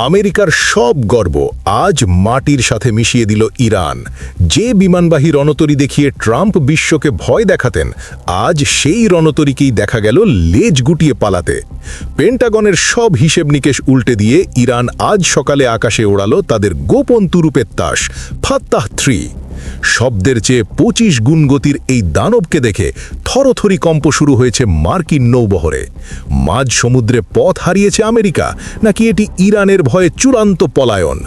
আমেরিকার সব গর্ব আজ মাটির সাথে মিশিয়ে দিল ইরান। যে বিমানবাহী রণতরী দেখিয়ে ট্রাম্প বিশ্বকে ভয় দেখাতেন, আজ সেই রণতরীকেই দেখা গেল লেজ গুটিয়ে পালাতে। পেন্টাগনের সব হিসেব নিকেশ উল্টে দিয়ে ইরান আজ সকালে আকাশে ওড়ালো তাদের গোপন তুরুপের তাস ফাত্তাহ 3। শব্দের চেয়ে 25 গুণ গতির এই দানবকে দেখে থরথরি কম্প শুরু হয়েছে মার্কিন নৌবহরে। মাঝ সমুদ্রে পথ হারিয়েছে আমেরিকা, নাকি এটি ইরানের ভয়ে চূড়ান্ত পলায়ন?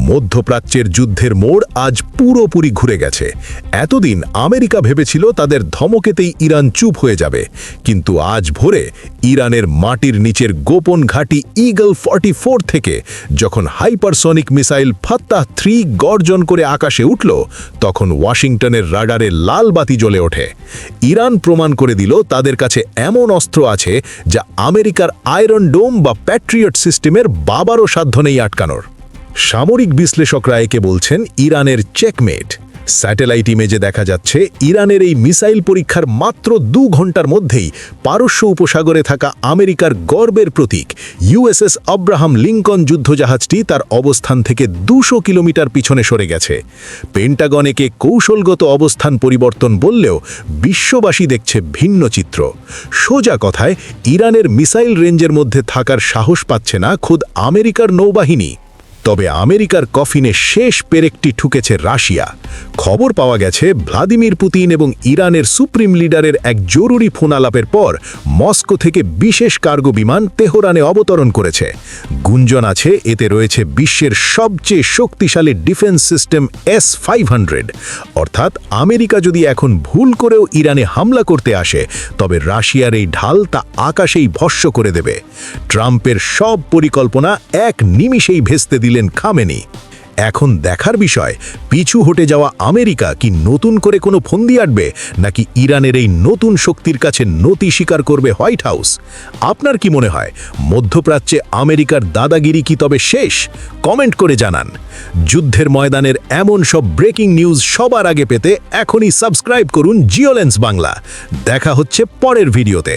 মধ্যপ্রাচ্যের যুদ্ধের মোড় আজ পুরোপুরি ঘুরে গেছে। এতদিন আমেরিকা ভেবেছিল তাদের ধমকেতেই ইরান চুপ হয়ে যাবে, কিন্তু আজ ভোরে ইরানের মাটির নিচের গোপন ঘাঁটি ঈগল 44 থেকে যখন হাইপারসনিক মিসাইল ফাত্তাহ 3 গর্জন করে আকাশে উঠল, তখন ওয়াশিংটনের রাডারে লাল বাতি জ্বলে ওঠে। ইরান প্রমাণ করে দিল তাদের কাছে এমন অস্ত্র আছে যা আমেরিকার আয়রন ডোম বা প্যাট্রিয়ট সিস্টেমের বাবারও সাধ্য নেই আটকানোর। সামরিক বিশ্লেষকরা একে বলছেন ইরানের চেকমেট। স্যাটেলাইট ইমেজে দেখা যাচ্ছে ইরানের এই মিসাইল পরীক্ষার মাত্র 2 ঘন্টার মধ্যেই পারস্য উপসাগরে থাকা আমেরিকার গর্বের প্রতীক ইউএসএস আব্রাহাম লিঙ্কন যুদ্ধজাহাজটি তার অবস্থান থেকে 200 কিলোমিটার পিছনে সরে গেছে। পেন্টাগন একে কৌশলগত অবস্থান পরিবর্তন বললেও বিশ্ববাসী দেখছে ভিন্ন চিত্র। সোজা কথায়, ইরানের মিসাইল রেঞ্জের মধ্যে থাকার সাহস পাচ্ছে না খোদ আমেরিকার নৌবাহিনী। তবে আমেরিকার কফিনে শেষ পেরেকটি ঠুকেছে রাশিয়া। খবর পাওয়া গেছে ভ্লাদিমির পুতিন এবং ইরানের সুপ্রিম লিডারের এক জরুরি ফোন আলাপের পর মস্কো থেকে বিশেষ কার্গো বিমান তেহরানে অবতরণ করেছে। গুঞ্জন আছে এতে রয়েছে বিশ্বের সবচেয়ে শক্তিশালী ডিফেন্স সিস্টেম S-500। অর্থাৎ আমেরিকা যদি এখন ভুল করেও ইরানে হামলা করতে আসে, তবে রাশিয়ার এই ঢাল তা আকাশেই ভস্ম করে দেবে। ট্রাম্পের সব পরিকল্পনা এক নিমিষেই ভেস্তে দিলেন খামেনি। এখন দেখার বিষয়, পিছু হটে যাওয়া আমেরিকা কি নতুন করে কোনো ফন্দি আটবে, নাকি ইরানের এই নতুন শক্তির কাছে নতি স্বীকার করবে হোয়াইট হাউস? আপনার কি মনে হয়, মধ্যপ্রাচ্যে আমেরিকার দাদাগিরি কি তবে শেষ? কমেন্ট করে জানান। যুদ্ধের ময়দানের এমন সব ব্রেকিং নিউজ সবার আগে পেতে এখনই সাবস্ক্রাইব করুন জিওলেন্স বাংলা। দেখা হচ্ছে পরের ভিডিওতে।